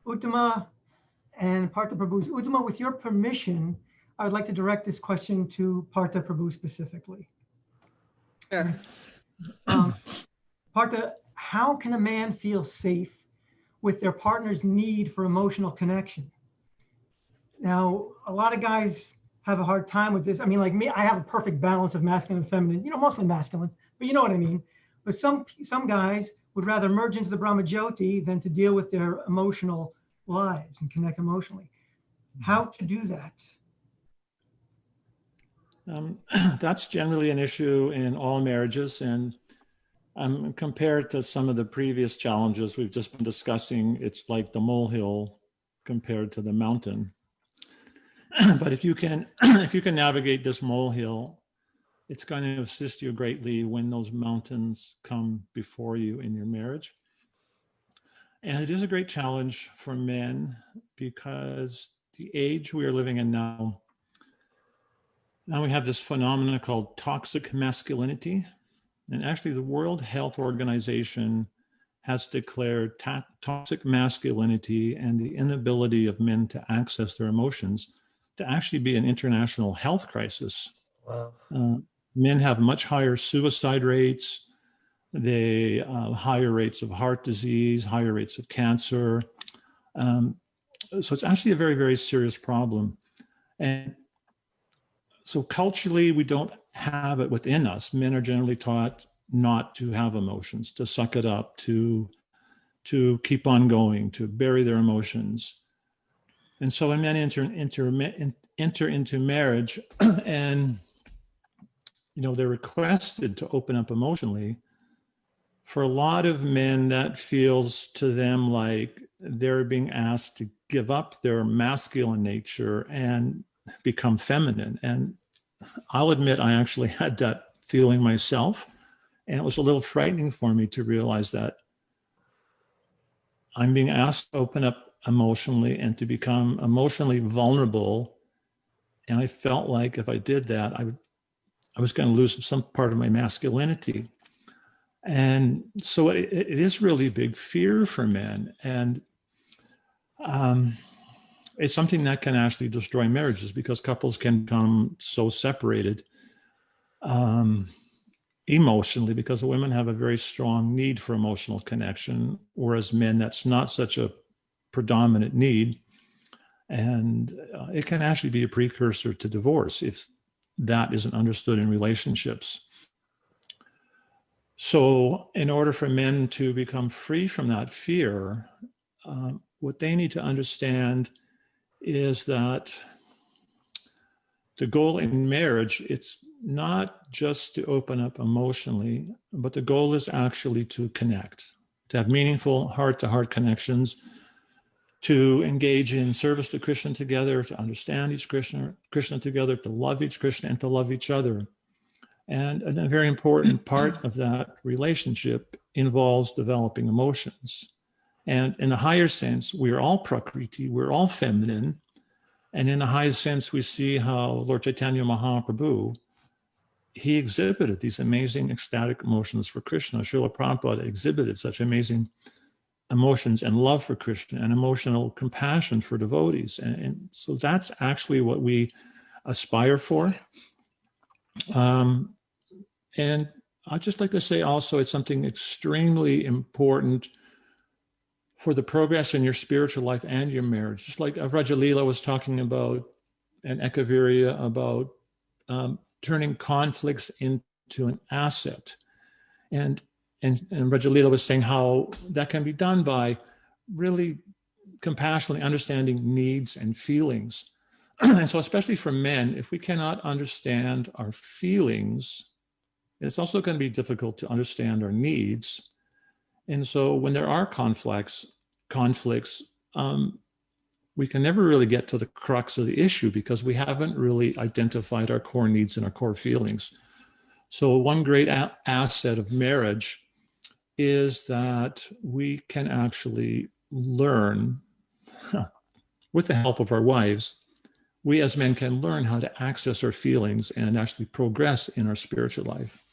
Uttama and Partha Prabhu. Uttama, with your permission, I would like to direct this question to Partha Prabhu specifically. Sure. Partha, how can a man feel safe with their partner's need for emotional connection? Now, a lot of guys have a hard time with this. I mean, like me, I have a perfect balance of masculine and feminine, mostly masculine, but you know what I mean. But some guys would rather merge into the Brahma Jyoti than to deal with their emotional lives and connect emotionally. How to do that? That's generally an issue in all marriages, and compared to some of the previous challenges we've just been discussing, it's like the molehill compared to the mountain. But if you can navigate this molehill, it's going to assist you greatly when those mountains come before you in your marriage. And it is a great challenge for men because the age we are living in now we have this phenomenon called toxic masculinity. And actually the World Health Organization has declared toxic masculinity and the inability of men to access their emotions to actually be an international health crisis. Wow. Men have much higher suicide rates, higher rates of heart disease, higher rates of cancer. So it's actually a very, very serious problem. And so culturally, we don't have it within us. Men are generally taught not to have emotions, to suck it up, to keep on going, to bury their emotions. And so when men enter into marriage and they're requested to open up emotionally, for a lot of men that feels to them like they're being asked to give up their masculine nature and become feminine. And I'll admit I actually had that feeling myself, and it was a little frightening for me to realize that I'm being asked to open up emotionally and to become emotionally vulnerable. And I felt like if I did that, I was going to lose some part of my masculinity. And so it is really a big fear for men. And it's something that can actually destroy marriages because couples can become so separated emotionally because women have a very strong need for emotional connection, whereas men, that's not such a predominant need. And it can actually be a precursor to divorce if that isn't understood in relationships. So in order for men to become free from that fear, what they need to understand is that the goal in marriage, it's not just to open up emotionally, but the goal is actually to connect, to have meaningful heart-to-heart connections, to engage in service to Krishna together, to understand each Krishna together, to love each Krishna and to love each other. And a very important part of that relationship involves developing emotions. And in the higher sense, we are all Prakriti, we're all feminine. And in the highest sense, we see how Lord Chaitanya Mahaprabhu, he exhibited these amazing ecstatic emotions for Krishna. Srila Prabhupada exhibited such amazing emotions and love for Krishna and emotional compassion for devotees. And so that's actually what we aspire for. And I'd just like to say also, it's something extremely important for the progress in your spiritual life and your marriage. Just like Vrajalila was talking about, and Ekavirya about turning conflicts into an asset. And Vrajalila was saying how that can be done by really compassionately understanding needs and feelings. And so especially for men, if we cannot understand our feelings, it's also going to be difficult to understand our needs. And so when there are conflicts, we can never really get to the crux of the issue because we haven't really identified our core needs and our core feelings. So one great asset of marriage is that we can actually learn, with the help of our wives, we as men can learn how to access our feelings and actually progress in our spiritual life.